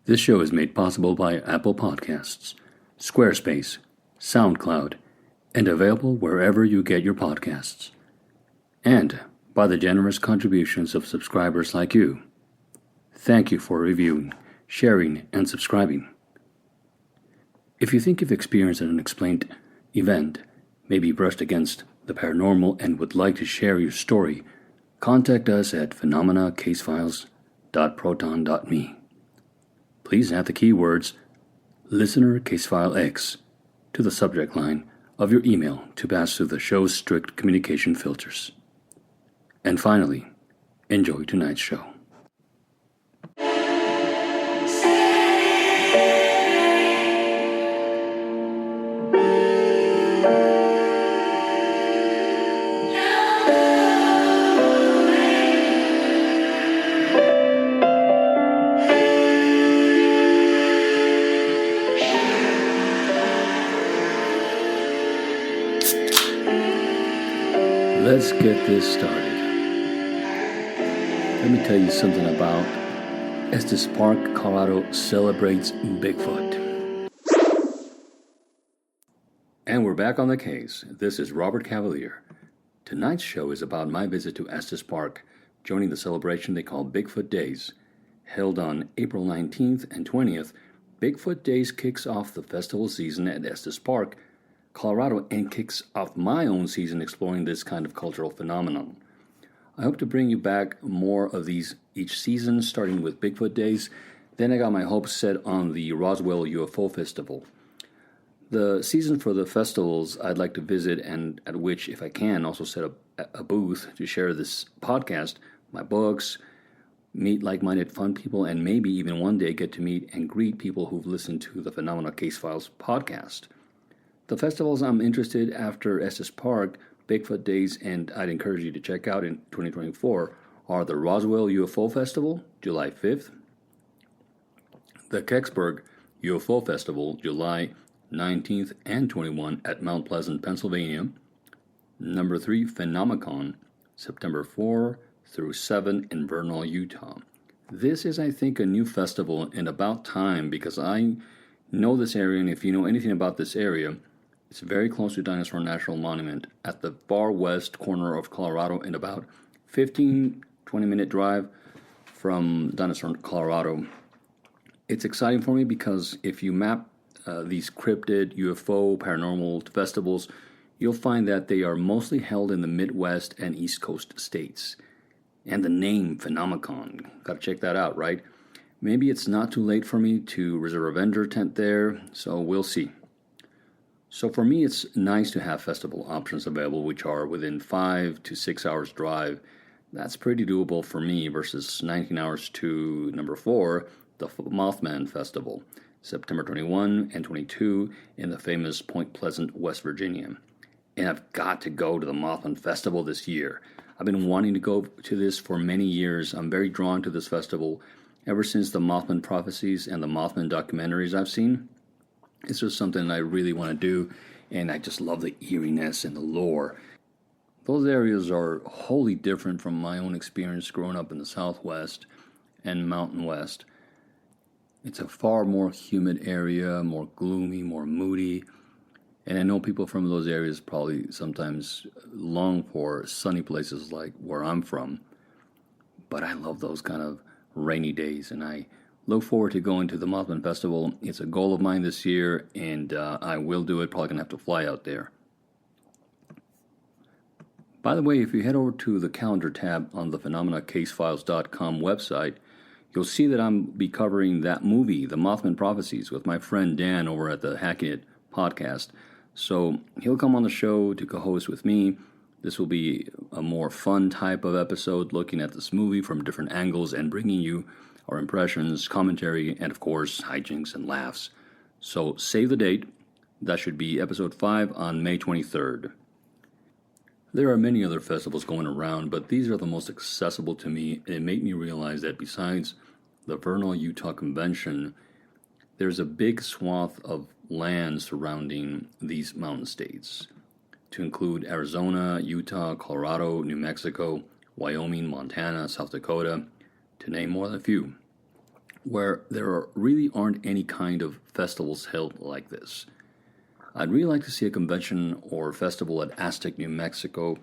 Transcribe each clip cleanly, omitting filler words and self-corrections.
This show is made possible by Apple Podcasts, Squarespace, SoundCloud, and available wherever you get your podcasts. And by the generous contributions of subscribers like you. Thank you for reviewing, sharing, and subscribing. If you think you've experienced an unexplained event, maybe brushed against the paranormal, and would like to share your story, contact us at phenomenacasefiles.proton.me. Please add the keywords Listener Casefile X to the subject line of your email to pass through the show's strict communication filters. And finally, enjoy tonight's show. Let's get this started. Let me tell you something about Estes Park, Colorado celebrates Bigfoot. And we're back on the case. This is Robert Cavalier. Tonight's show is about my visit to Estes Park, joining the celebration they call Bigfoot Days. Held on April 19th and 20th, Bigfoot Days kicks off the festival season at Estes Park, Colorado, and kicks off my own season exploring this kind of cultural phenomenon. I hope to bring you back more of these each season, starting with Bigfoot Days. Then I got my hopes set on the Roswell UFO Festival. The season for the festivals I'd like to visit, and at which, if I can, also set up a booth to share this podcast, my books, meet like-minded fun people, and maybe even one day get to meet and greet people who've listened to the Phenomenal Case Files podcast. The festivals I'm interested after Estes Park, Bigfoot Days, and I'd encourage you to check out in 2024 are the Roswell UFO Festival, July 5th, the Kecksburg UFO Festival, July 19th and 21 at Mount Pleasant, Pennsylvania. Number 3, Phenomicon, September 4 through 7 in Vernal, Utah. This is, I think, a new festival and about time because I know this area, and if you know anything about this area, it's very close to Dinosaur National Monument at the far west corner of Colorado and about 15-20 minute drive from Dinosaur, Colorado. It's exciting for me because if you map these cryptid, UFO, paranormal festivals, you'll find that they are mostly held in the Midwest and East Coast states. And the name Phenomicon, gotta check that out, right? Maybe it's not too late for me to reserve a vendor tent there, so we'll see. So for me, it's nice to have festival options available, which are within 5 to 6 hours drive. That's pretty doable for me versus 19 hours to number 4, the Mothman Festival, September 21 and 22 in the famous Point Pleasant, West Virginia. And I've got to go to the Mothman Festival this year. I've been wanting to go to this for many years. I'm very drawn to this festival ever since the Mothman prophecies and the Mothman documentaries I've seen. It's just something I really want to do, and I just love the eeriness and the lore. Those areas are wholly different from my own experience growing up in the Southwest and Mountain West. It's a far more humid area, more gloomy, more moody, and I know people from those areas probably sometimes long for sunny places like where I'm from, but I love those kind of rainy days, and I look forward to going to the Mothman Festival. It's a goal of mine this year, and I will do it. Probably going to have to fly out there. By the way, if you head over to the calendar tab on the phenomenacasefiles.com website, you'll see that I'm be covering that movie, The Mothman Prophecies, with my friend Dan over at the Hacking It podcast. So he'll come on the show to co-host with me. This will be a more fun type of episode, looking at this movie from different angles and bringing you our impressions, commentary, and of course, hijinks and laughs. So save the date. That should be episode 5 on May 23rd. There are many other festivals going around, but these are the most accessible to me, and it made me realize that besides the Vernal, Utah Convention, there's a big swath of land surrounding these mountain states, to include Arizona, Utah, Colorado, New Mexico, Wyoming, Montana, South Dakota, to name more than a few. where really aren't any kind of festivals held like this. I'd really like to see a convention or festival at Aztec, New Mexico.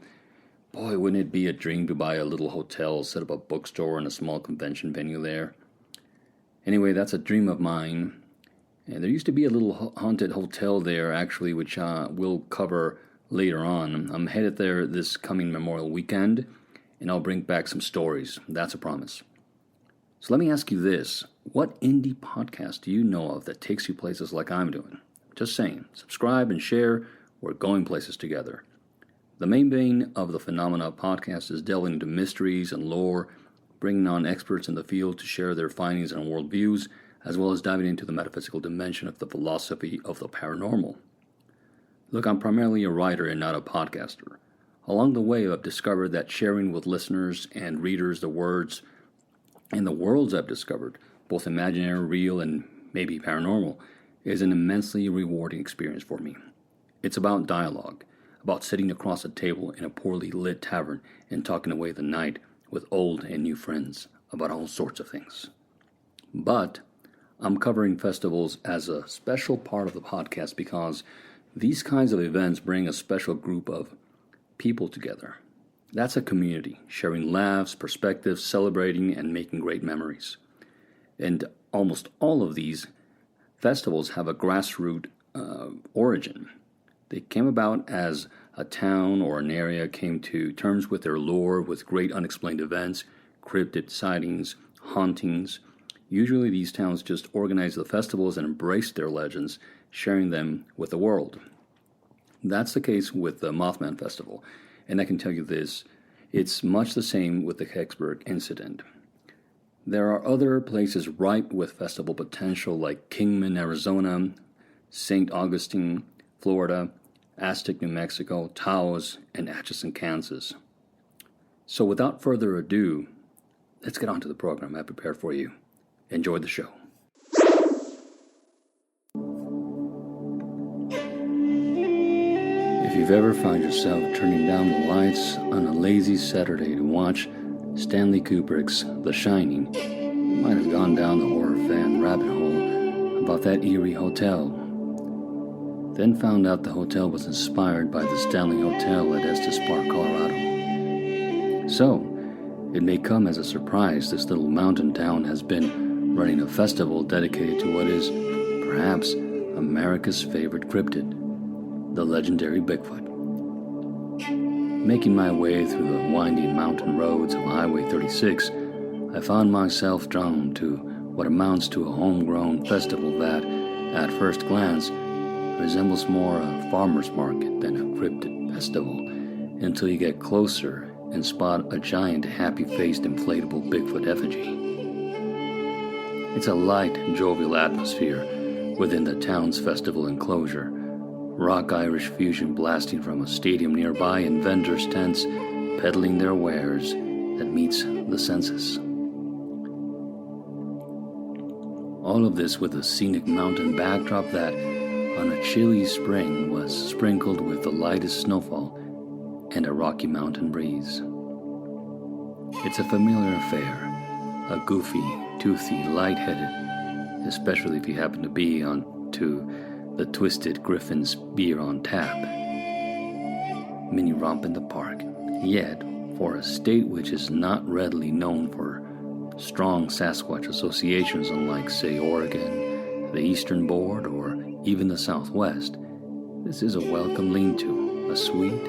Boy, wouldn't it be a dream to buy a little hotel, set up a bookstore, and a small convention venue there. Anyway, that's a dream of mine. And there used to be a little haunted hotel there, actually, which we'll cover later on. I'm headed there this coming Memorial Weekend, and I'll bring back some stories. That's a promise. So let me ask you this. What indie podcast do you know of that takes you places like I'm doing? Just saying. Subscribe and share. We're going places together. The main vein of the Phenomena podcast is delving into mysteries and lore, bringing on experts in the field to share their findings and worldviews, as well as diving into the metaphysical dimension of the philosophy of the paranormal. Look, I'm primarily a writer and not a podcaster. Along the way, I've discovered that sharing with listeners and readers the words and the worlds I've discovered, both imaginary, real, and maybe paranormal, is an immensely rewarding experience for me. It's about dialogue, about sitting across a table in a poorly lit tavern and talking away the night with old and new friends about all sorts of things. But I'm covering festivals as a special part of the podcast because these kinds of events bring a special group of people together. That's a community, sharing laughs, perspectives, celebrating, and making great memories. And almost all of these festivals have a grassroots origin. They came about as a town or an area came to terms with their lore, with great unexplained events, cryptid sightings, hauntings. Usually these towns just organized the festivals and embraced their legends, sharing them with the world. That's the case with the Mothman Festival. And I can tell you this, it's much the same with the Kecksburg incident. There are other places ripe with festival potential like Kingman, Arizona, St. Augustine, Florida, Aztec, New Mexico, Taos, and Atchison, Kansas. So without further ado, let's get on to the program I prepared for you. Enjoy the show. If you've ever found yourself turning down the lights on a lazy Saturday to watch Stanley Kubrick's The Shining, you might have gone down the horror fan rabbit hole about that eerie hotel. Then found out the hotel was inspired by the Stanley Hotel at Estes Park, Colorado. So, it may come as a surprise this little mountain town has been running a festival dedicated to what is, perhaps, America's favorite cryptid, the legendary Bigfoot. Making my way through the winding mountain roads of Highway 36, I found myself drawn to what amounts to a homegrown festival that, at first glance, resembles more a farmer's market than a cryptid festival, until you get closer and spot a giant happy-faced inflatable Bigfoot effigy. It's a light, jovial atmosphere within the town's festival enclosure, rock Irish fusion blasting from a stadium nearby and vendors' tents peddling their wares that meets the senses. All of this with a scenic mountain backdrop that, on a chilly spring, was sprinkled with the lightest snowfall and a Rocky Mountain breeze. It's a familiar affair, a goofy, toothy, light-headed, especially if you happen to be onto the Twisted Griffin's beer on tap. Mini romp in the park. Yet, for a state which is not readily known for strong Sasquatch associations unlike, say, Oregon, the Eastern Board, or even the Southwest, this is a welcome lean-to, a sweet,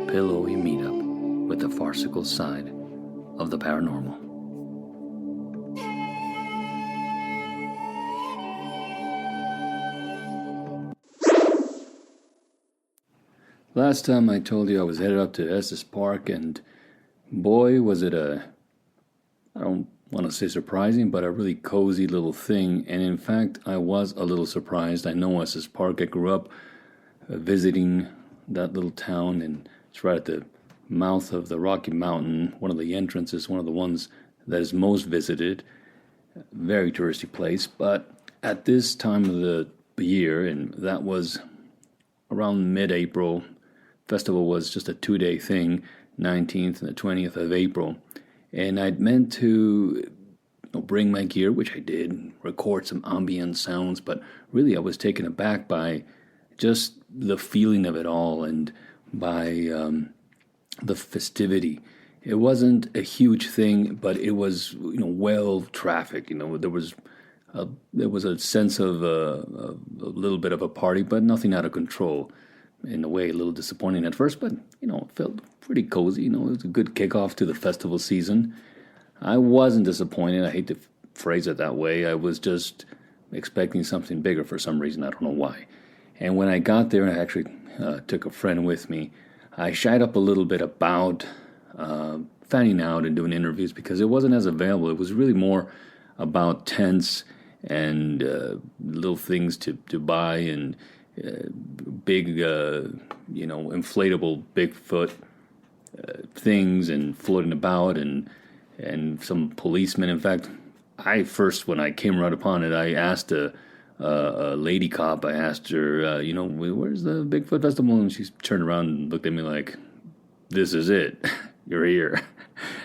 pillowy meetup with the farcical side of the paranormal. Last time I told you I was headed up to Estes Park, and boy, was it I don't want to say surprising, but a really cozy little thing. And in fact, I was a little surprised. I know Estes Park. I grew up visiting that little town, and it's right at the mouth of the Rocky Mountain. One of the entrances, one of the ones that is most visited. Very touristy place. But at this time of the year, and that was around mid-April, festival was just a 2-day thing, 19th and the 20th of April. And I'd meant to bring my gear, which I did, record some ambient sounds, but really I was taken aback by just the feeling of it all and by the festivity. It wasn't a huge thing, but it was well trafficked. There was a sense of a little bit of a party, but nothing out of control. In a way, a little disappointing at first, but it felt pretty cozy. It was a good kickoff to the festival season. I wasn't disappointed. I hate to phrase it that way. I was just expecting something bigger for some reason. I don't know why. And when I got there, I actually took a friend with me. I shied up a little bit about fanning out and doing interviews because it wasn't as available. It was really more about tents and little things to buy and big, inflatable Bigfoot things and floating about and some policemen. In fact, when I came right upon it, I asked a lady cop, I asked her, where's the Bigfoot Festival? And she turned around and looked at me like, this is it. You're here.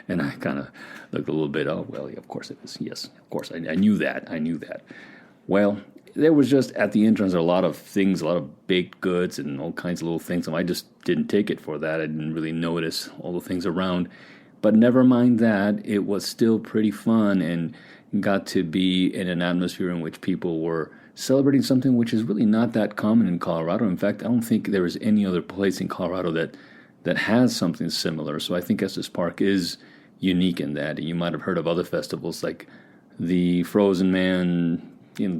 And I kind of looked a little bit, oh, well, yeah, of course it is. Yes, of course. I knew that. Well, there was just at the entrance a lot of things, a lot of baked goods and all kinds of little things. And I just didn't take it for that. I didn't really notice all the things around. But never mind that, it was still pretty fun and got to be in an atmosphere in which people were celebrating something which is really not that common in Colorado. In fact, I don't think there is any other place in Colorado that has something similar. So I think Estes Park is unique in that. And you might have heard of other festivals like the Frozen Man,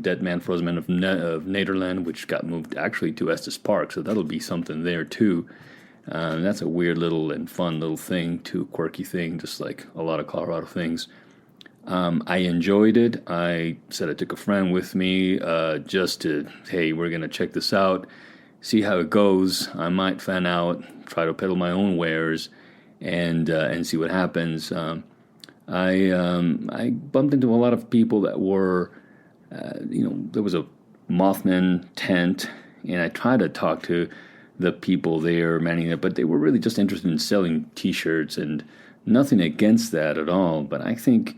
Dead Man, Frozen Man of Nederland, which got moved actually to Estes Park. So that'll be something there too. That's a weird little and fun little thing, too quirky thing, just like a lot of Colorado things. I enjoyed it. I said I took a friend with me just to, hey, we're going to check this out, see how it goes. I might fan out, try to peddle my own wares, and see what happens. I bumped into a lot of people that were, there was a Mothman tent, and I tried to talk to the people there manning it, but they were really just interested in selling T-shirts and nothing against that at all. But I think,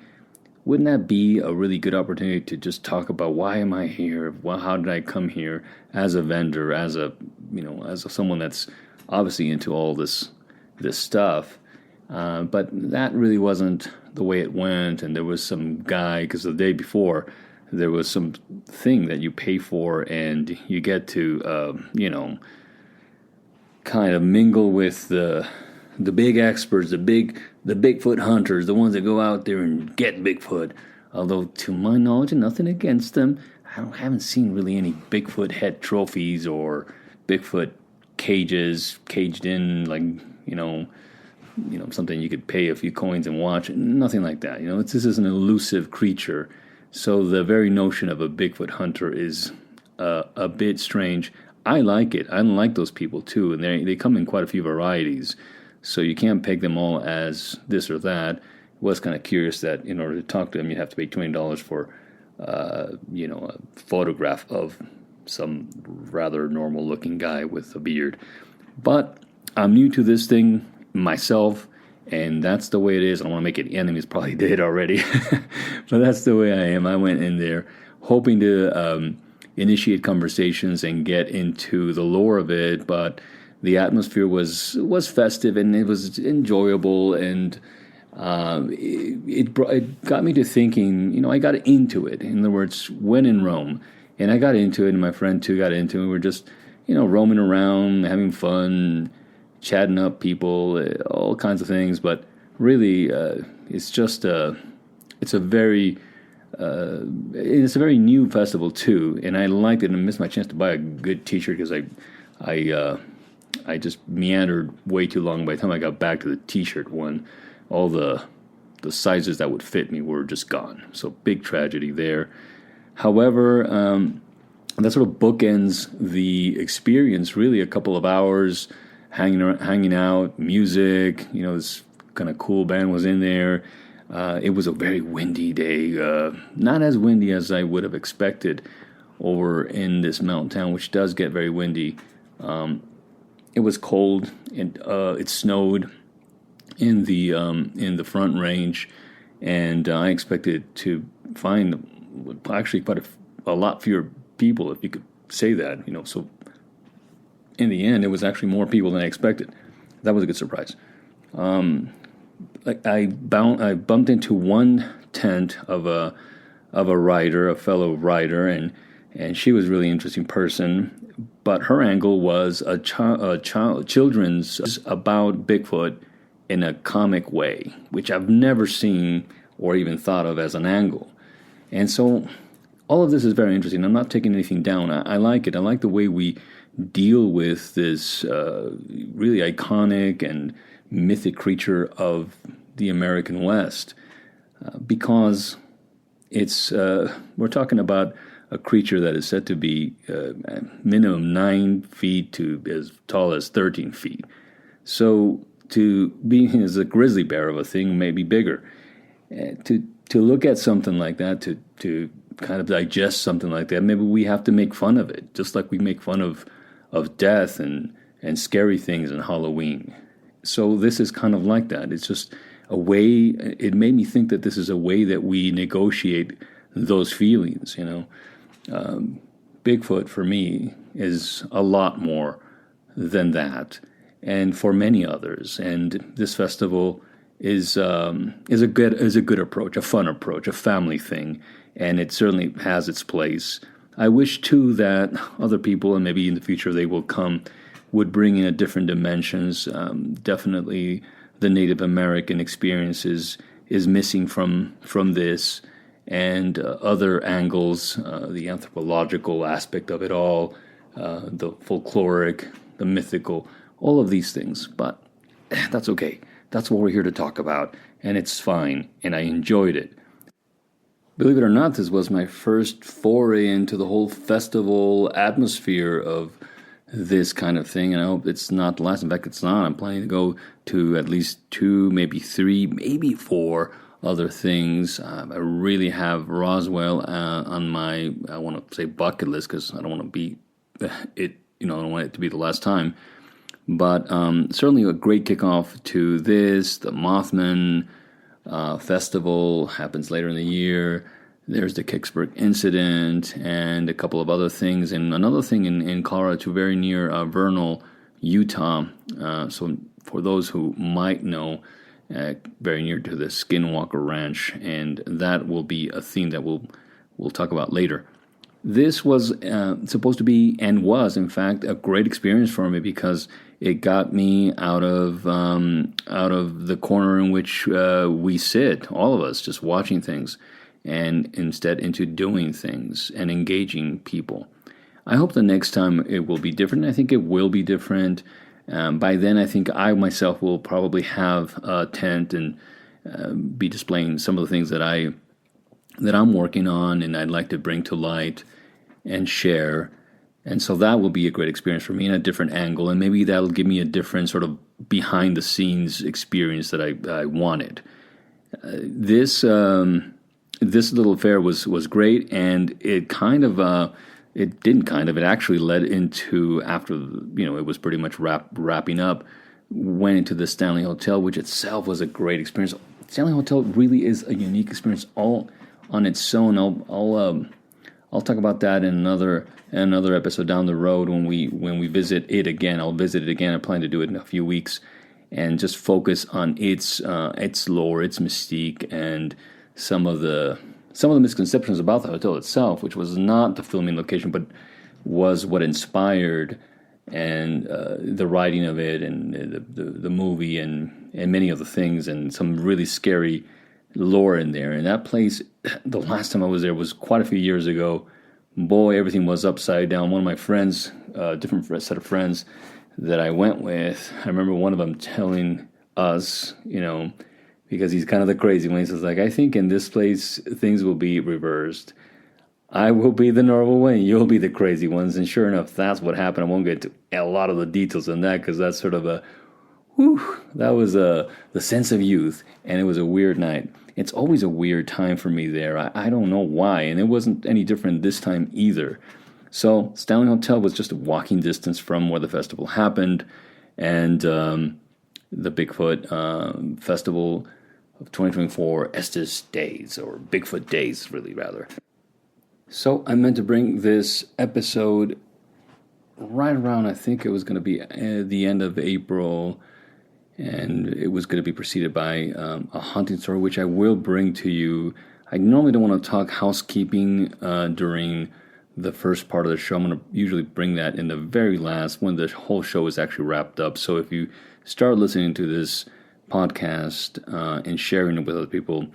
wouldn't that be a really good opportunity to just talk about why am I here? Well, how did I come here as a vendor, as someone that's obviously into all this stuff? But that really wasn't the way it went. And there was some guy, because the day before there was some thing that you pay for, and you get to kind of mingle with the big experts, the Bigfoot hunters, the ones that go out there and get Bigfoot. Although, to my knowledge, and nothing against them, I haven't seen really any Bigfoot head trophies or Bigfoot cages caged in, like, something you could pay a few coins and watch. Nothing like that. This is an elusive creature. So the very notion of a Bigfoot hunter is a bit strange. I like it. I like those people too, and they come in quite a few varieties. So you can't peg them all as this or that. Was kind of curious that in order to talk to them, you have to pay $20 for, a photograph of some rather normal-looking guy with a beard. But I'm new to this thing myself, and that's the way it is. I don't want to make any enemies, probably did already, but that's the way I am. I went in there hoping to initiate conversations and get into the lore of it, but the atmosphere was festive and it was enjoyable, and it got me to thinking. I got into it. In other words, when in Rome, and I got into it, and my friend too got into it. We were just roaming around, having fun, chatting up people, all kinds of things. But really, it's a very new festival too, and I liked it. And I missed my chance to buy a good T-shirt because I just meandered way too long. By the time I got back to the T-shirt one, all the sizes that would fit me were just gone. So big tragedy there. However, that sort of bookends the experience. Really, a couple of hours hanging out, music. This kind of cool band was in there. It was a very windy day, not as windy as I would have expected over in this mountain town, which does get very windy. It was cold, and it snowed in the Front Range, and I expected to find actually quite a lot fewer people, if you could say that. So in the end, it was actually more people than I expected. That was a good surprise. I bumped into one tent of a writer, a fellow writer, and she was a really interesting person. But her angle was a children's about Bigfoot in a comic way, which I've never seen or even thought of as an angle. And so all of this is very interesting. I'm not taking anything down. I like it. I like the way we deal with this really iconic and mythic creature of the American West, because it's we're talking about a creature that is said to be minimum 9 feet to as tall as 13 feet. So to be as a grizzly bear of a thing, maybe bigger. To look at something like that, to kind of digest something like that, maybe we have to make fun of it, just like we make fun of death and scary things in Halloween. So this is kind of like that. It's just a way. It made me think that this is a way that we negotiate those feelings. Bigfoot for me is a lot more than that, and for many others. And this festival is a good approach, a fun approach, a family thing, and it certainly has its place. I wish too that other people, and maybe in the future they will come, would bring in different dimensions. Definitely, the Native American experience is missing from this, and other angles, the anthropological aspect of it all, the folkloric, the mythical, all of these things. But that's okay. That's what we're here to talk about, and it's fine, and I enjoyed it. Believe it or not, this was my first foray into the whole festival atmosphere of this kind of thing, and I hope it's not the last. In fact, it's not. I'm planning to go to at least 2, maybe 3, maybe 4 other things. I really have Roswell on my, I want to say bucket list, because I don't want to be it. I don't want it to be the last time. But certainly a great kickoff to this. The Mothman Festival happens later in the year. There's the Kicksburg incident and a couple of other things. And another thing in Colorado, very near Vernal, Utah. So for those who might know, very near to the Skinwalker Ranch. And that will be a theme that we'll talk about later. This was supposed to be, and was in fact, a great experience for me, because it got me out of the corner in which we sit, all of us, just watching things, and instead into doing things and engaging people. I hope the next time it will be different. I think it will be different. By then, I think I myself will probably have a tent and be displaying some of the things that I'm working on and I'd like to bring to light and share. And so that will be a great experience for me in a different angle, and maybe that'll give me a different sort of behind-the-scenes experience that I wanted. This little affair was great, and it actually led into, after it was pretty much wrapping up, went into the Stanley Hotel, which itself was a great experience. Stanley Hotel really is a unique experience all on its own. I'll talk about that in another episode down the road when we visit it again. I'll visit it again. I plan to do it in a few weeks, and just focus on its lore, its mystique, and some of the misconceptions about the hotel itself, which was not the filming location, but was what inspired and the writing of it, and the movie, and many of the things, and some really scary lore in there. And that place, the last time I was there was quite a few years ago. Boy, everything was upside down. One of my friends, different set of friends that I went with, I remember one of them telling us, because he's kind of the crazy one, he says, I think in this place things will be reversed. I will be the normal one, you'll be the crazy ones. And sure enough, that's what happened. I won't get to a lot of the details on that, because that's sort of that was the sense of youth, and it was a weird night. It's always a weird time for me there. I don't know why, and it wasn't any different this time either. So Stanley Hotel was just a walking distance from where the festival happened, and the Bigfoot Festival of 2024 Estes Days, or Bigfoot Days, really, rather. So I meant to bring this episode right around, I think it was going to be the end of April, and it was going to be preceded by a hunting story, which I will bring to you. I normally don't want to talk housekeeping during the first part of the show. I'm going to usually bring that in the very last, when the whole show is actually wrapped up. So if you start listening to this podcast and sharing it with other people,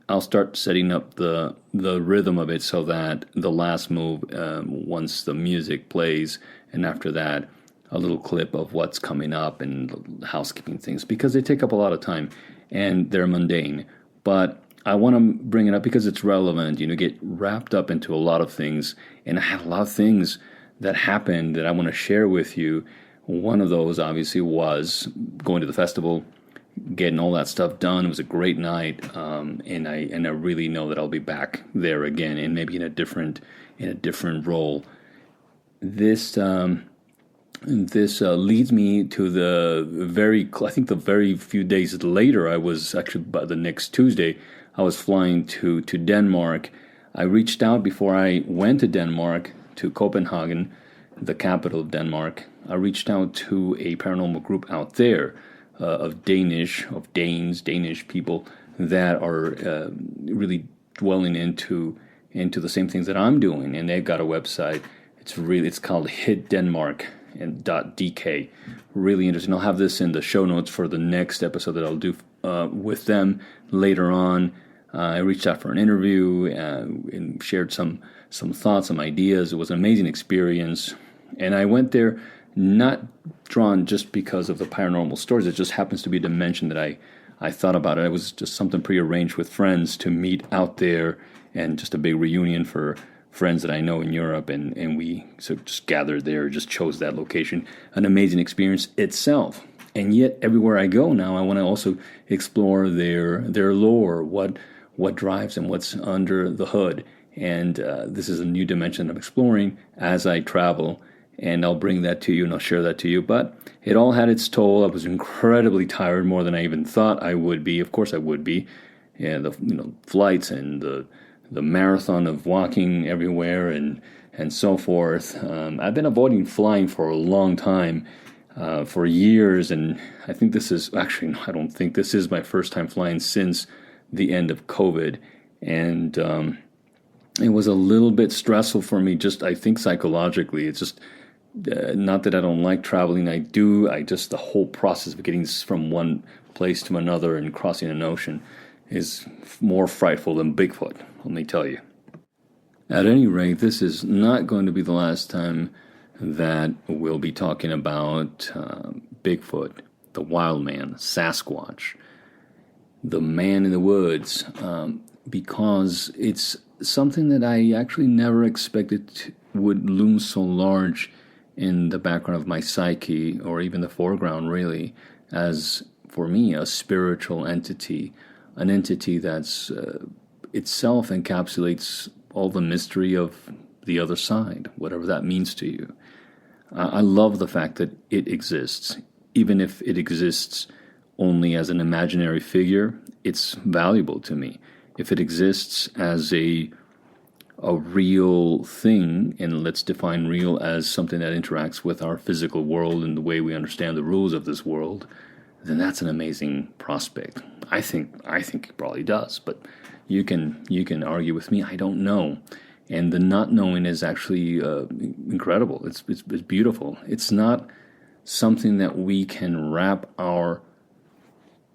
I'll start setting up the rhythm of it so that the last move, once the music plays, and after that, a little clip of what's coming up and housekeeping things, because they take up a lot of time and they're mundane. But I want to bring it up because it's relevant. Get wrapped up into a lot of things, and I had a lot of things that happened that I want to share with you. One of those, obviously, was going to the festival, getting all that stuff done. It was a great night, and I really know that I'll be back there again, and maybe in a different role. This leads me to the very few days later. I was actually, by the next Tuesday, I was flying to Denmark. I reached out before I went to Denmark, to Copenhagen, the capital of Denmark. I reached out to a paranormal group out there of Danish people that are really dwelling into the same things that I'm doing, and they've got a website. It's called Hit Denmark and .dk. Really interesting. I'll have this in the show notes for the next episode that I'll do with them later on. I reached out for an interview and shared some thoughts, some ideas. It was an amazing experience, and I went there not drawn just because of the paranormal stories. It just happens to be a dimension that I thought about it. It was just something prearranged with friends to meet out there, and just a big reunion for friends that I know in Europe, and we sort of just gathered there, just chose that location. An amazing experience itself. And yet everywhere I go now, I want to also explore their lore, what drives them, what's under the hood. And this is a new dimension I'm exploring as I travel, and I'll bring that to you and I'll share that to you. But it all had its toll. I was incredibly tired, more than I even thought I would be. Of course I would be. Yeah, the flights and the marathon of walking everywhere and so forth. I've been avoiding flying for a long time, for years, and I think this is, actually, I don't think this is my first time flying since the end of COVID, and it was a little bit stressful for me, just, I think, psychologically. It's just, not that I don't like traveling, I do, the whole process of getting from one place to another and crossing an ocean is more frightful than Bigfoot, let me tell you. At any rate, this is not going to be the last time that we'll be talking about Bigfoot, the wild man, Sasquatch, the man in the woods, because it's something that I actually never expected would loom so large in the background of my psyche, or even the foreground, really, as, for me, a spiritual entity, an entity that's itself encapsulates all the mystery of the other side, whatever that means to you. I love the fact that it exists. Even if it exists only as an imaginary figure, it's valuable to me. If it exists as a real thing, and let's define real as something that interacts with our physical world and the way we understand the rules of this world, then that's an amazing prospect. I think it probably does, but you can argue with me. I don't know, and the not knowing is actually incredible. It's beautiful. It's not something that we can wrap our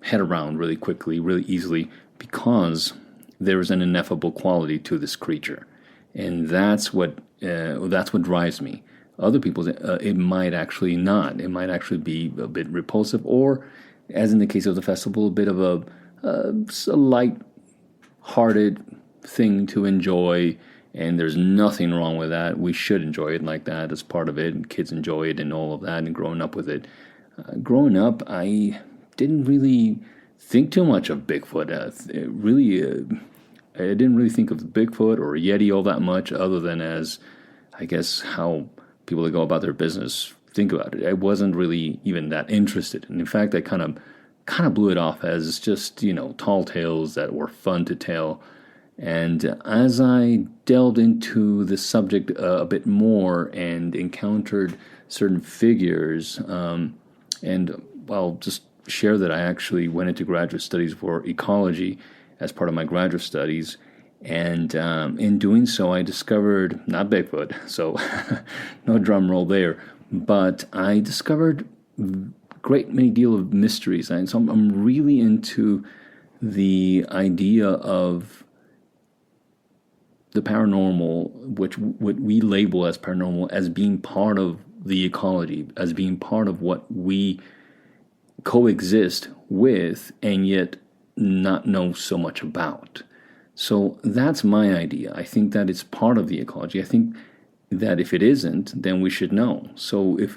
head around really quickly, really easily, because there is an ineffable quality to this creature, and that's what drives me. Other people's, it might actually not. It might actually be a bit repulsive, or, as in the case of the festival, a bit of a light-hearted thing to enjoy, and there's nothing wrong with that. We should enjoy it like that as part of it, and kids enjoy it and all of that, and growing up with it. Growing up, I didn't really think too much of Bigfoot. I didn't really think of Bigfoot or Yeti all that much, other than as, I guess, how people that go about their business think about it. I wasn't really even that interested. And in fact, I kind of kind of blew it off as just, tall tales that were fun to tell. And as I delved into the subject a bit more and encountered certain figures, and I'll just share that I actually went into graduate studies for ecology as part of my graduate studies. And in doing so, I discovered, not Bigfoot, so no drum roll there, but I discovered great many deal of mysteries. And so I'm really into the idea of the paranormal, which what we label as paranormal, as being part of the ecology, as being part of what we coexist with and yet not know so much about. So that's my idea. I think that it's part of the ecology. I think that if it isn't, then we should know. So if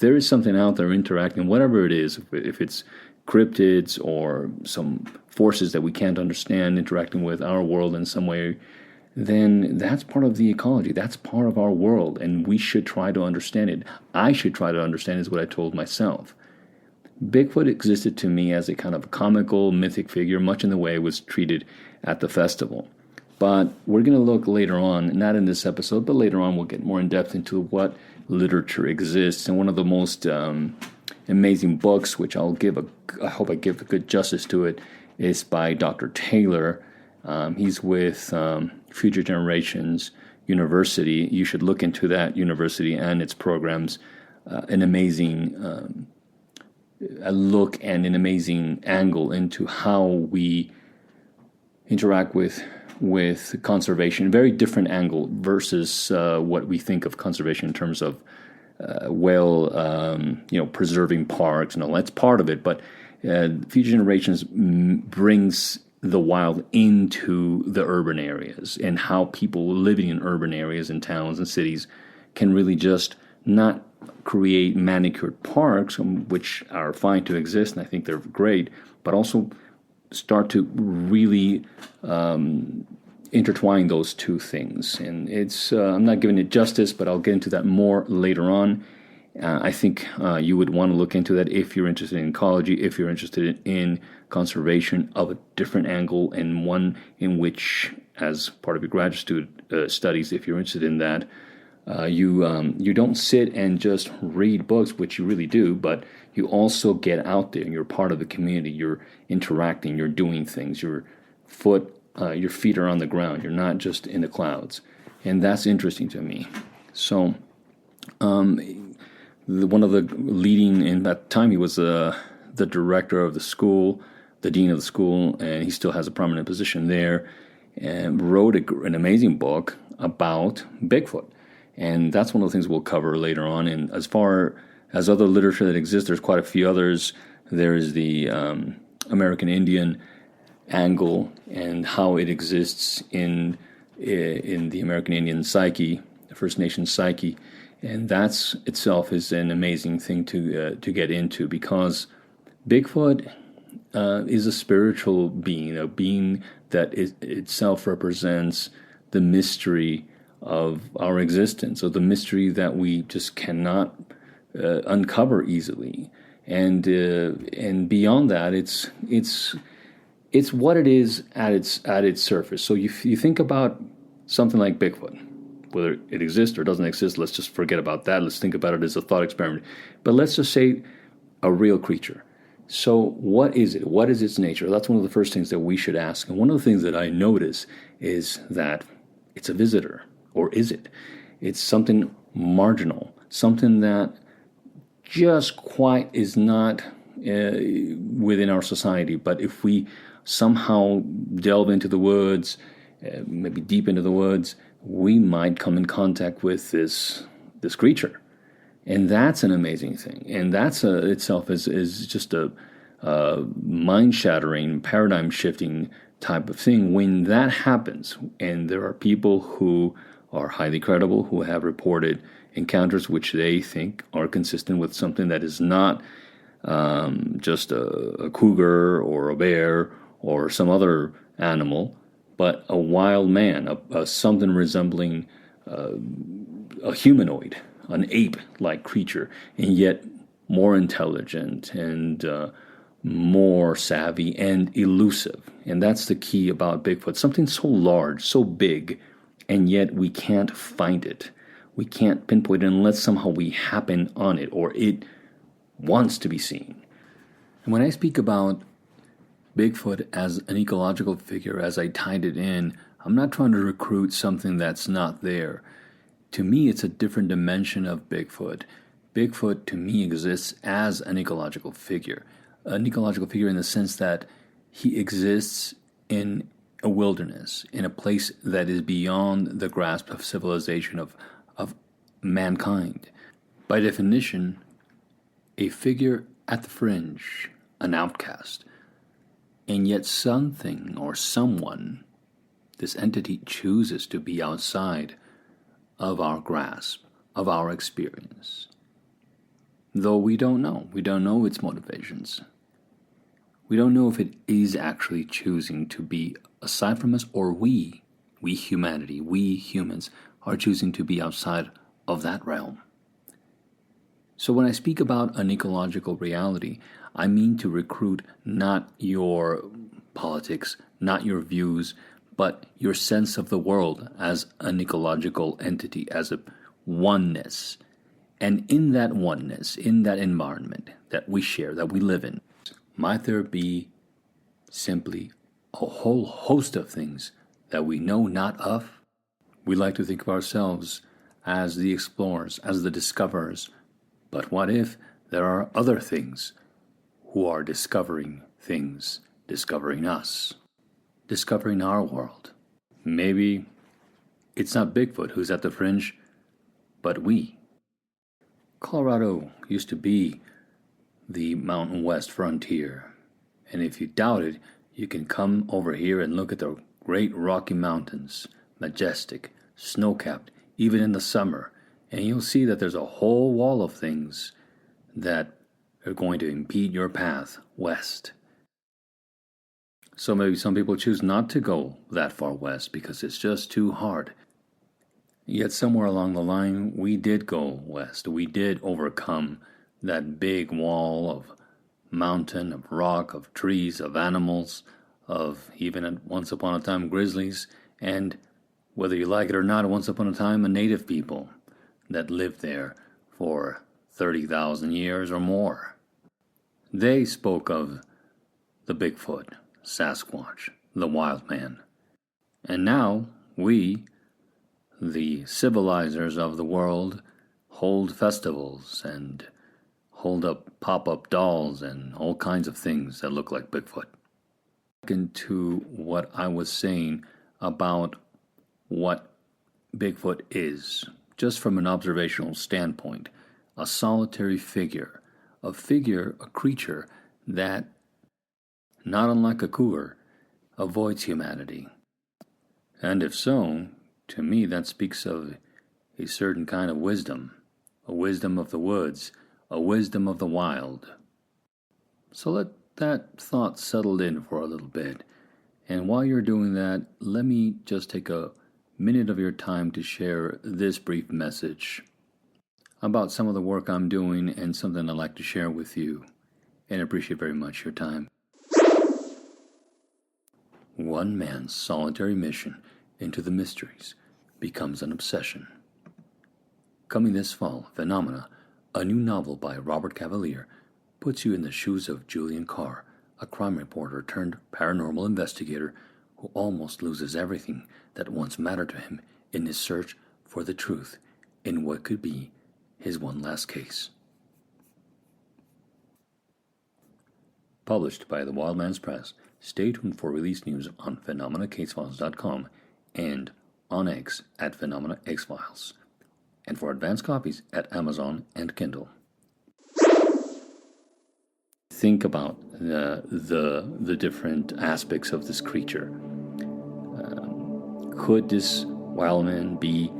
there is something out there interacting, whatever it is, if it's cryptids or some forces that we can't understand interacting with our world in some way, then that's part of the ecology. That's part of our world, and we should try to understand it. I should try to understand is what I told myself. Bigfoot existed to me as a kind of comical, mythic figure, much in the way it was treated at the festival. But we're going to look later on, not in this episode, but later on we'll get more in depth into what literature exists. And one of the most amazing books, which I hope I give a good justice to it, is by Dr. Taylor. He's with Future Generations University. You should look into that university and its programs. An amazing a look and an amazing angle into how we interact with conservation. Very different angle versus what we think of conservation in terms of preserving parks and all. That's part of it, but Future Generations brings the wild into the urban areas and how people living in urban areas and towns and cities can really just not create manicured parks, which are fine to exist, and I think they're great, but also start to really intertwine those two things. And it's I'm not giving it justice, but I'll get into that more later on. I think you would want to look into that if you're interested in ecology, if you're interested in conservation of a different angle, and one in which, as part of your graduate studies, if you're interested in that, you don't sit and just read books, which you really do, but you also get out there and you're part of the community. You're interacting, you're doing things. Your feet are on the ground. You're not just in the clouds, and that's interesting to me. So, one of the leading, in that time he was the director of the school, the dean of the school, and he still has a prominent position there, and wrote an amazing book about Bigfoot. And that's one of the things we'll cover later on. And as far as other literature that exists, there's quite a few others. There's the American Indian angle and how it exists in the American Indian psyche, the First Nation psyche. And that's itself is an amazing thing to get into, because Bigfoot is a spiritual being, a being that itself represents the mystery of our existence, or the mystery that we just cannot uncover easily. And beyond that, it's what it is at its surface. So you think about something like Bigfoot, whether it exists or doesn't exist. Let's just forget about that. Let's think about it as a thought experiment. But let's just say a real creature. So what is it? What is its nature? That's one of the first things that we should ask. And one of the things that I notice is that it's a visitor. Or is it? It's something marginal, something that just quite is not within our society. But if we somehow delve into the woods, maybe deep into the woods, we might come in contact with this creature. And that's an amazing thing. And that's itself is just a mind-shattering, paradigm-shifting type of thing. When that happens, and there are people who are highly credible, who have reported encounters which they think are consistent with something that is not just a cougar or a bear or some other animal, but a wild man, something resembling a humanoid, an ape-like creature, and yet more intelligent and more savvy and elusive. And that's the key about Bigfoot. Something so large, so big, and yet we can't find it. We can't pinpoint it unless somehow we happen on it or it wants to be seen. And when I speak about Bigfoot as an ecological figure, as I tied it in, I'm not trying to recruit something that's not there. To me, it's a different dimension of Bigfoot. Bigfoot, to me, exists as an ecological figure. An ecological figure in the sense that he exists in a wilderness, in a place that is beyond the grasp of civilization, of mankind. By definition, a figure at the fringe, an outcast. And yet something or someone, this entity, chooses to be outside of our grasp, of our experience. Though we don't know its motivations. We don't know if it is actually choosing to be aside from us, or we humanity, we humans, are choosing to be outside of that realm. So when I speak about an ecological reality, I mean to recruit not your politics, not your views, but your sense of the world as an ecological entity, as a oneness. And in that oneness, in that environment that we share, that we live in, might there be simply a whole host of things that we know not of? We like to think of ourselves as the explorers, as the discoverers. But what if there are other things who are discovering things, discovering us, discovering our world? Maybe it's not Bigfoot who's at the fringe, but we. Colorado used to be the Mountain West frontier, and if you doubt it, you can come over here and look at the great Rocky Mountains, majestic, snow-capped, even in the summer, and you'll see that there's a whole wall of things that are going to impede your path west. So maybe some people choose not to go that far west because it's just too hard. Yet somewhere along the line, we did go west. We did overcome that big wall of mountain, of rock, of trees, of animals, of even at once upon a time grizzlies, and whether you like it or not, once upon a time a native people that lived there for 30,000 years or more. They spoke of the Bigfoot, Sasquatch, the wild man. And now we, the civilizers of the world, hold festivals and hold up pop-up dolls and all kinds of things that look like Bigfoot. Into what I was saying about what Bigfoot is, just from an observational standpoint, a solitary figure, a creature that, not unlike a cougar, avoids humanity. And if so, to me that speaks of a certain kind of wisdom, a wisdom of the woods, a wisdom of the wild. So let that thought settle in for a little bit. And while you're doing that, let me just take a minute of your time to share this brief message about some of the work I'm doing and something I'd like to share with you, and I appreciate very much your time. One man's solitary mission into the mysteries becomes an obsession. Coming this fall, Phenomena, a new novel by Robert Cavalier, puts you in the shoes of Julian Carr, a crime reporter turned paranormal investigator who almost loses everything that once mattered to him in his search for the truth in what could be his one last case. Published by the Wildman's Press. Stay tuned for release news on PhenomenaCaseFiles.com and on X at PhenomenaXFiles, and for advanced copies at Amazon and Kindle. Think about the different aspects of this creature. Could this wildman be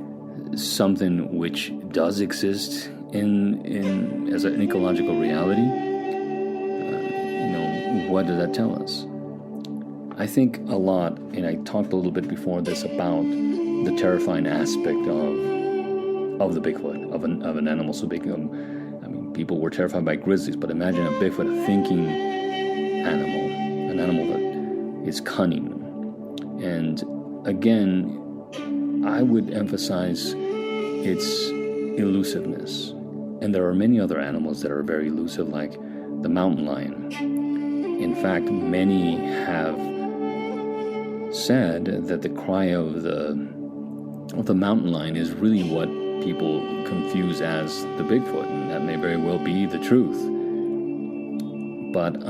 something which does exist in as an ecological reality? What does that tell us? I think a lot, and I talked a little bit before this about the terrifying aspect of the Bigfoot, of an animal so big. People were terrified by grizzlies, but imagine a Bigfoot thinking animal, an animal that is cunning. And again, I would emphasize its elusiveness. And there are many other animals that are very elusive, like the mountain lion. In fact, many have said that the cry of the mountain lion is really what people confuse as the Bigfoot, and that may very well be the truth. But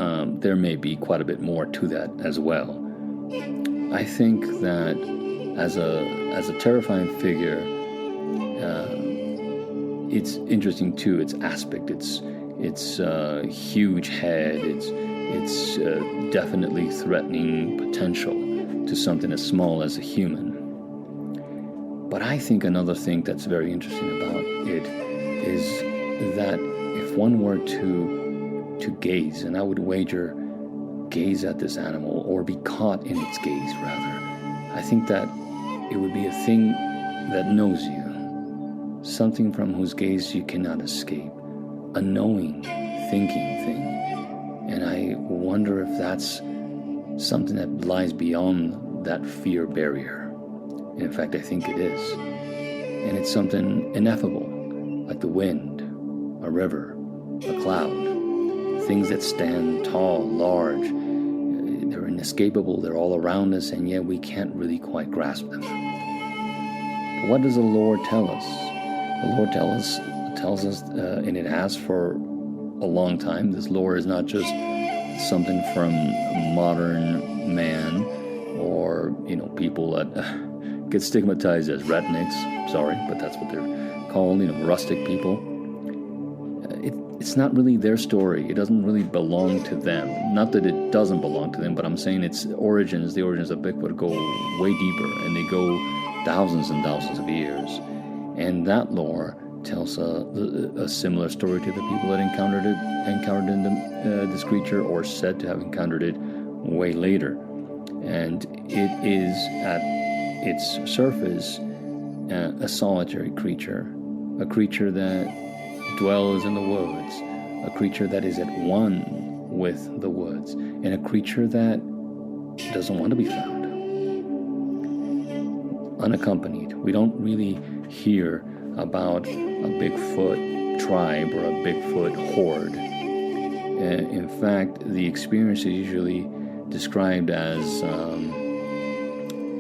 there may be quite a bit more to that as well. I think that as a terrifying figure, it's interesting too. Its aspect, its huge head, its definitely threatening potential to something as small as a human. But I think another thing that's very interesting about it is that if one were to gaze, and I would wager gaze at this animal, or be caught in its gaze rather, I think that it would be a thing that knows you, something from whose gaze you cannot escape, a knowing, thinking thing. And I wonder if that's something that lies beyond that fear barrier. In fact, I think it is. And it's something ineffable, like the wind, a river, a cloud, things that stand tall, large. They're inescapable, they're all around us, and yet we can't really quite grasp them. But what does the Lord tell us? The Lord tells us, and it has for a long time, this lore is not just something from modern man or, people that get stigmatized as rednecks. Sorry, but that's what they're called, rustic people. It's not really their story. It doesn't really belong to them. Not that it doesn't belong to them, but I'm saying its origins, the origins of Bigfoot, go way deeper, and they go thousands and thousands of years. And that lore tells a similar story to the people that encountered this creature, or said to have encountered it way later. And it is at its surface a solitary creature, a creature that dwells in the woods, a creature that is at one with the woods, and a creature that doesn't want to be found. Unaccompanied. We don't really hear about a Bigfoot tribe or a Bigfoot horde. In fact, the experience is usually described as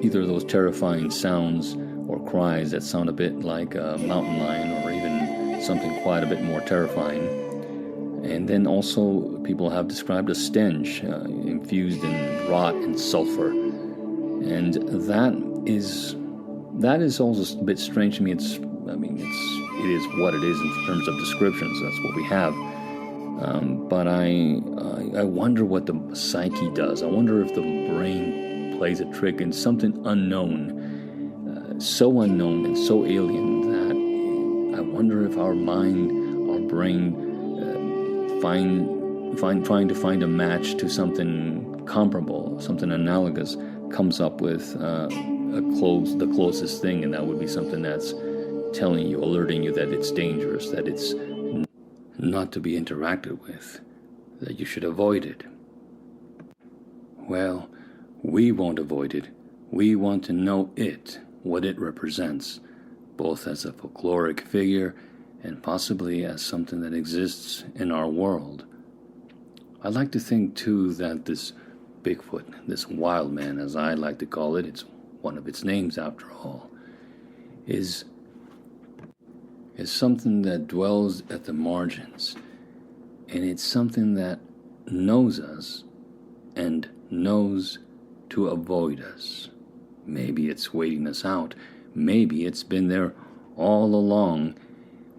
either those terrifying sounds or cries that sound a bit like a mountain lion, or even something quite a bit more terrifying. And then also people have described a stench infused in rot and sulfur. And that is also a bit strange to me. It is what it is in terms of descriptions. That's what we have. But I wonder what the psyche does. I wonder if the brain plays a trick in something unknown, so unknown and so alien that I wonder if our mind, our brain, trying to find a match to something comparable, something analogous, comes up with the closest thing, and that would be something that's telling you, alerting you that it's dangerous, that it's not to be interacted with, that you should avoid it. Well, we won't avoid it. We want to know it, what it represents, both as a folkloric figure and possibly as something that exists in our world. I'd like to think, too, that this Bigfoot, this wild man, as I like to call it, it's one of its names after all, is something that dwells at the margins, and it's something that knows us and knows to avoid us. Maybe it's waiting us out. Maybe it's been there all along,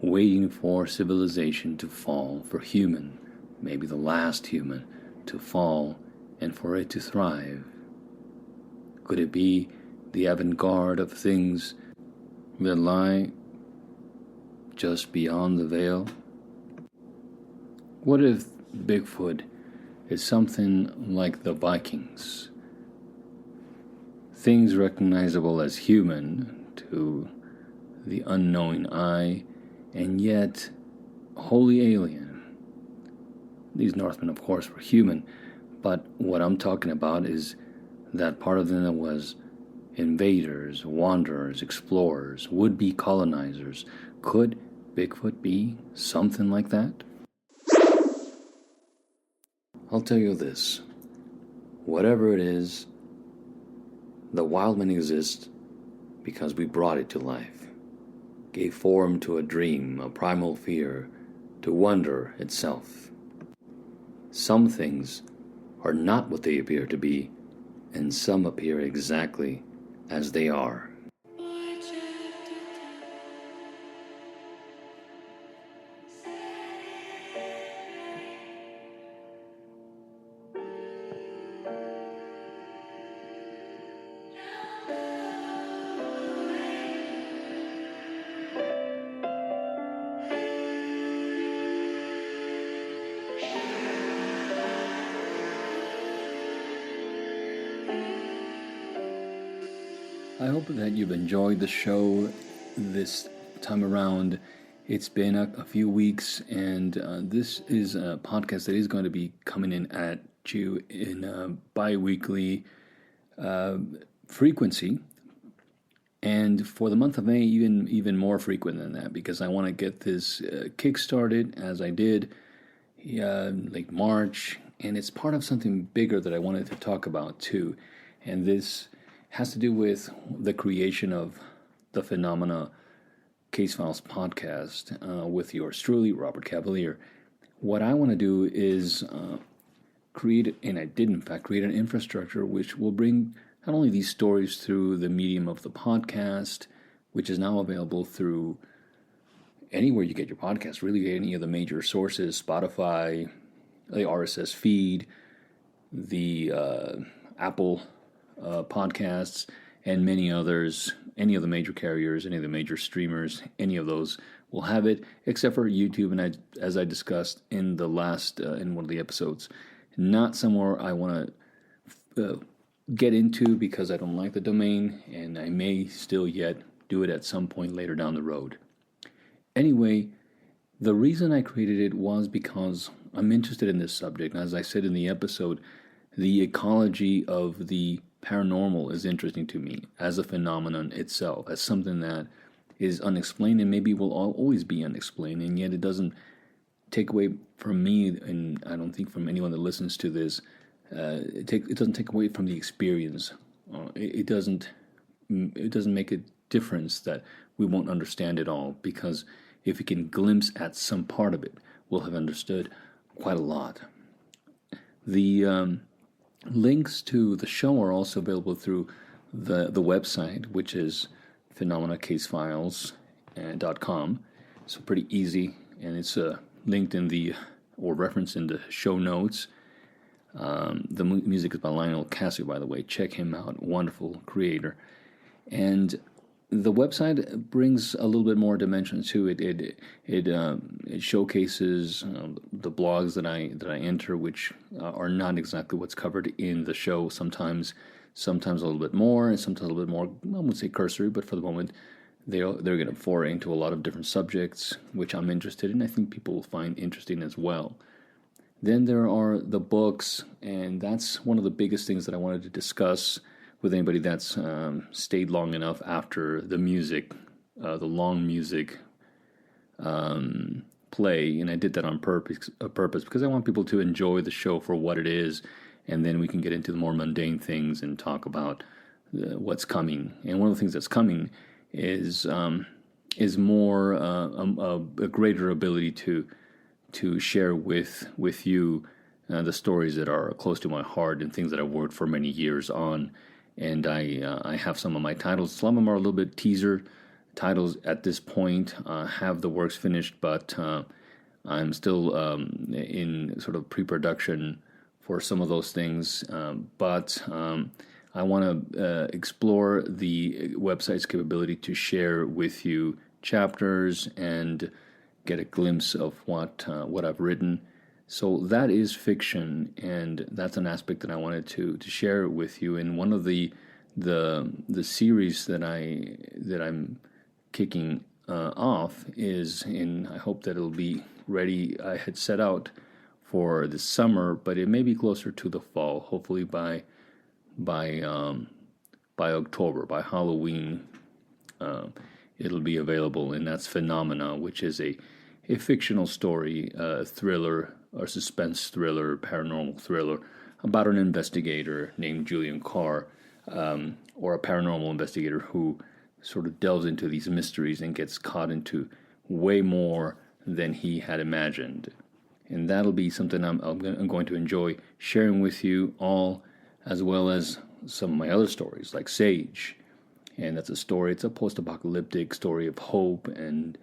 waiting for civilization to fall, for human, maybe the last human, to fall and for it to thrive. Could it be the avant-garde of things that lie just beyond the veil? What if Bigfoot is something like the Vikings? Things recognizable as human to the unknowing eye, and yet wholly alien. These Northmen, of course, were human, But what I'm talking about is that part of them that was invaders, wanderers, explorers, would-be colonizers. Could Bigfoot be something like that? I'll tell you this. Whatever it is, the wild man exists because we brought it to life, gave form to a dream, a primal fear, to wonder itself. Some things are not what they appear to be, and some appear exactly as they are. I hope that you've enjoyed the show this time around. It's been a few weeks, and this is a podcast that is going to be coming in at you in a bi-weekly frequency. And for the month of May, even more frequent than that, because I want to get this kick-started as I did like March, and it's part of something bigger that I wanted to talk about too. And this has to do with the creation of the Phenomena Case Files podcast with yours truly, Robert Cavalier. What I want to do is create, and I did in fact create an infrastructure which will bring not only these stories through the medium of the podcast, which is now available through anywhere you get your podcast, really any of the major sources, Spotify, the RSS feed, the Apple podcasts, and many others, any of the major carriers, any of the major streamers, any of those will have it, except for YouTube, and as I discussed in the last, in one of the episodes, not somewhere I want to get into because I don't like the domain, and I may still yet do it at some point later down the road. Anyway, the reason I created it was because I'm interested in this subject. As I said in the episode, the ecology of the paranormal is interesting to me as a phenomenon itself, as something that is unexplained and maybe will always be unexplained, and yet it doesn't take away from me, and I don't think from anyone that listens to this, it doesn't take away from the experience. It doesn't make a difference that we won't understand it all, because if we can glimpse at some part of it, we'll have understood quite a lot. The links to the show are also available through the website, which is phenomenacasefiles.com. So pretty easy, and it's linked in the, or referenced in the show notes. The music is by Lionel Casio, by the way. Check him out, wonderful creator. And the website brings a little bit more dimension to it. It showcases the blogs that I enter, which are not exactly what's covered in the show. Sometimes a little bit more, and sometimes a little bit more, I wouldn't say cursory, but for the moment, they're going to foray into a lot of different subjects, which I'm interested in. I think people will find interesting as well. Then there are the books, and that's one of the biggest things that I wanted to discuss with anybody that's stayed long enough after the music, the long music play. And I did that on purpose because I want people to enjoy the show for what it is, and then we can get into the more mundane things and talk about what's coming. And one of the things that's coming is more a greater ability to share with you the stories that are close to my heart and things that I've worked for many years on. And I have some of my titles. Some of them are a little bit teaser titles at this point. Have the works finished, but I'm still in sort of pre-production for some of those things. But I want to explore the website's capability to share with you chapters and get a glimpse of what I've written. So that is fiction, and that's an aspect that I wanted to share with you. And one of the series that I'm kicking off is, and I hope that it'll be ready. I had set out for the summer, but it may be closer to the fall. Hopefully by October, by Halloween, it'll be available, and that's Phenomena, which is a fictional story, thriller, or suspense thriller, paranormal thriller, about an investigator named Julian Carr, or a paranormal investigator who sort of delves into these mysteries and gets caught into way more than he had imagined. And that'll be something I'm going to enjoy sharing with you all, as well as some of my other stories, like Sage. And that's a story, it's a post-apocalyptic story of hope and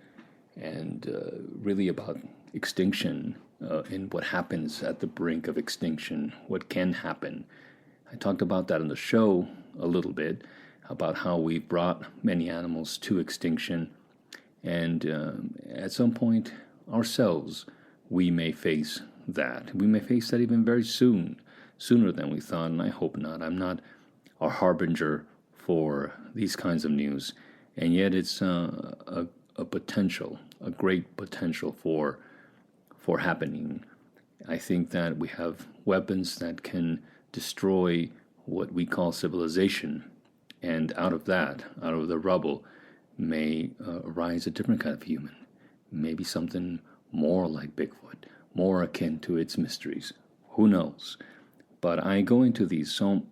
really about extinction, and what happens at the brink of extinction, what can happen. I talked about that on the show a little bit, about how we've brought many animals to extinction, and at some point ourselves we may face that. We may face that even very soon, sooner than we thought, and I hope not. I'm not a harbinger for these kinds of news, and yet it's a potential, a great potential for happening. I think that we have weapons that can destroy what we call civilization, and out of that, out of the rubble, may arise a different kind of human, maybe something more like Bigfoot, more akin to its mysteries. Who knows? But I go into these, so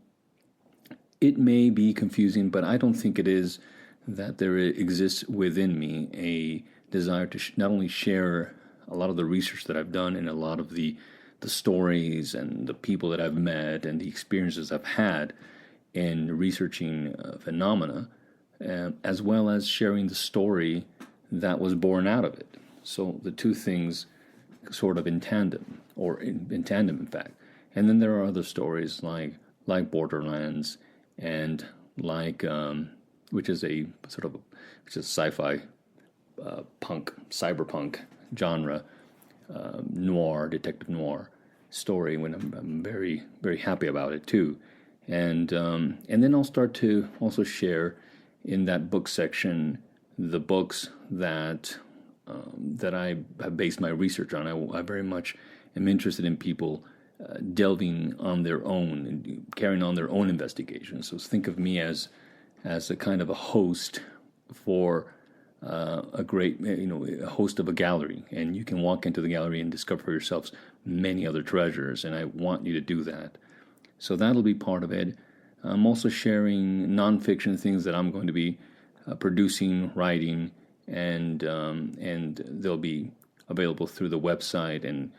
it may be confusing, but I don't think it is. That there exists within me a desire to not only share a lot of the research that I've done and a lot of the stories and the people that I've met and the experiences I've had in researching phenomena, as well as sharing the story that was born out of it. So the two things sort of in tandem, or in tandem, in fact. And then there are other stories like Borderlands and like which is a sort of sci-fi punk, cyberpunk genre, noir, detective noir story. When I'm very, very happy about it too, and then I'll start to also share in that book section the books that I have based my research on. I very much am interested in people delving on their own and carrying on their own investigations. So think of me as a kind of a host for a great, a host of a gallery, and you can walk into the gallery and discover for yourselves many other treasures, and I want you to do that. So that'll be part of it. I'm also sharing nonfiction things that I'm going to be producing, writing, and they'll be available through the website and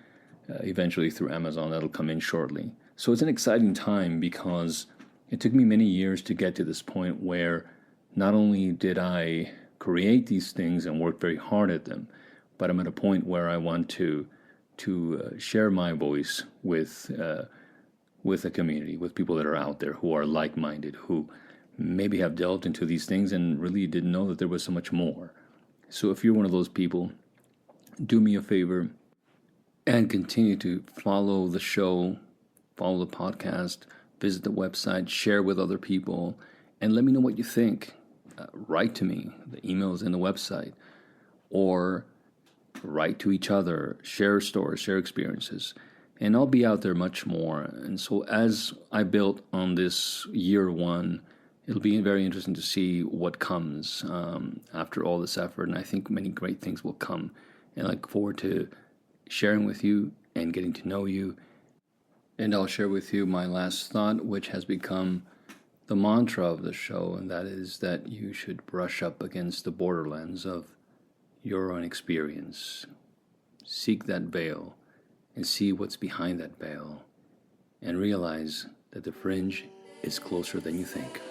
eventually through Amazon. That'll come in shortly. So it's an exciting time because it took me many years to get to this point where not only did I create these things and work very hard at them, but I'm at a point where I want to share my voice with a community, with people that are out there who are like-minded, who maybe have delved into these things and really didn't know that there was so much more. So if you're one of those people, do me a favor and continue to follow the show, follow the podcast, visit the website, share with other people, and let me know what you think. Write to me. The email is in the website. Or write to each other, share stories, share experiences. And I'll be out there much more. And so as I built on this year one, it'll be very interesting to see what comes after all this effort. And I think many great things will come. And I look forward to sharing with you and getting to know you. And I'll share with you my last thought, which has become the mantra of the show, and that is that you should brush up against the borderlands of your own experience. Seek that veil and see what's behind that veil, and realize that the fringe is closer than you think.